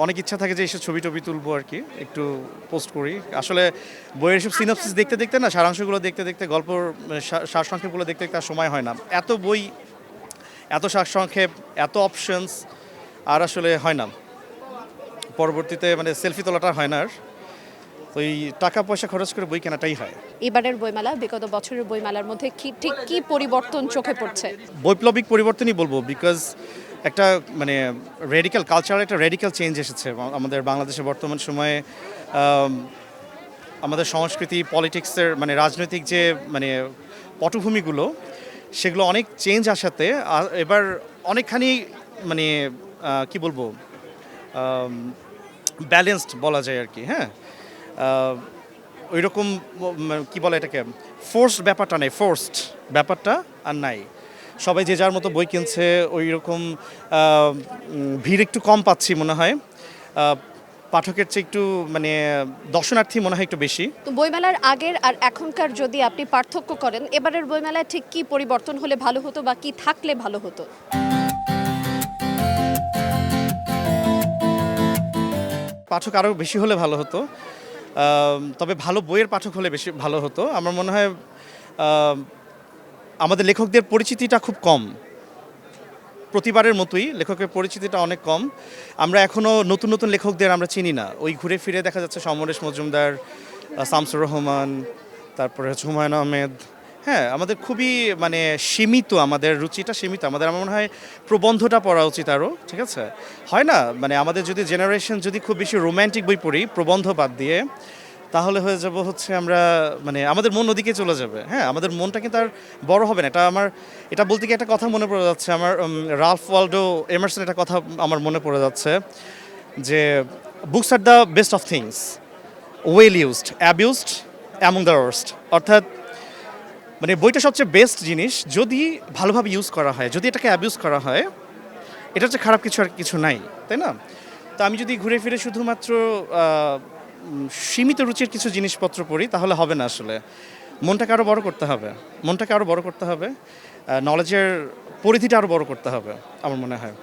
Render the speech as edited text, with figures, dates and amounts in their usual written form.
অনেক ইচ্ছা থাকে যে এসে ছবি-টবি তুলবো আরকি। একটু পোস্ট করি। আসলে বইয়ের এসব সিনপসিস দেখতে, দেখতে না সারাংশগুলো দেখতে, দেখতে গল্পর সারসংক্ষেপগুলো দেখতে, দেখতে আর সময় হয় না। এত বই, এত সারসংক্ষেপ, এত অপশনস আর আসলে হয় না। পরবর্তীতে মানে সেলফি তোলাটা হয় না আর। তো এই টাকা পয়সা খরচ করে বই কেনাটাই হয়। এবারের বইমেলা বিগত বছরের বইমেলার মধ্যে ঠিক কি পরিবর্তন চোখে পড়ছে? বৈপ্লবিক পরিবর্তনই বলবো বিকজ একটা মানে কালচারাল একটা রেডিক্যাল চেঞ্জ এসেছে আমাদের বাংলাদেশের বর্তমান সময়ে। আম, আমাদের সংস্কৃতি পলিটিক্সের মানে রাজনৈতিক যে মানে পটভূমিগুলো সেগুলো অনেক চেঞ্জ আসাতে এবার অনেকখানি মানে কি বলবো ব্যালেন্সড বলা যায় আর কি। হ্যাঁ, ওই রকম কি বলে এটাকে ফোর্সড ব্যাপারটা নেই, ফোর্সড ব্যাপারটা আর নাই। সবাই যে যার মতো বই কিনছে, ওই রকম ভিড় একটু কম পাচ্ছি মনে হয়। পাঠকের চেয়ে একটু মানে দর্শনার্থী মনে হয় একটু বেশি। তো বইমেলার আগের আর এখনকার যদি আপনি পার্থক্য করেন, এবারের বইমেলায় ঠিক কি পরিবর্তন হলে ভালো হতো বা কি থাকলে ভালো হতো? পাঠক আরও বেশি হলে ভালো হতো। তবে ভালো বইয়ের পাঠক হলে বেশি ভালো হতো। আমার মনে হয় আমাদের লেখকদের পরিচিতিটা খুব কম। প্রতিবারের মতোই লেখকের পরিচিতিটা অনেক কম। আমরা এখনও নতুন নতুন লেখকদের আমরা চিনি না। ওই ঘুরে ফিরে দেখা যাচ্ছে সমরেশ মজুমদার, শামসুর রহমান, তারপরে হচ্ছে হুমায়ুন আহমেদ। হ্যাঁ, আমাদের খুবই মানে সীমিত, আমাদের রুচিটা সীমিত। আমাদের আমার মনে হয় প্রবন্ধটা পড়া উচিত আরও। ঠিক আছে, হয় না মানে আমাদের যদি জেনারেশন যদি খুব বেশি রোম্যান্টিক বই পড়ি প্রবন্ধ বাদ দিয়ে, তাহলে হয়ে যাব হচ্ছে আমরা মানে আমাদের মন ওদিকে চলে যাবে। হ্যাঁ, আমাদের মনটা কিন্তু আর বড় হবে না। এটা বলতে গিয়ে একটা কথা মনে পড়ে যাচ্ছে আমার, রালফ ওয়ালডো এমারসন একটা কথা আমার মনে পড়ে যাচ্ছে যে books are the best of things, well used, abused among the worst. অর্থাৎ মানে বইটা সবচেয়ে বেস্ট জিনিস যদি ভালোভাবে ইউজ করা হয়। যদি এটাকে অ্যাবিউজ করা হয়, এটা হচ্ছে খারাপ কিছু আর কিছু নাই, তাই না? তো আমি যদি ঘুরে ফিরে শুধুমাত্র সীমিত রুচির কিছু জিনিসপত্র পড়ি তাহলে হবে না আসলে। মনটাকে আরও বড় করতে হবে, মনটাকে আরও বড় করতে হবে, নলেজের পরিধিটা আরও বড় করতে হবে আমার মনে হয়।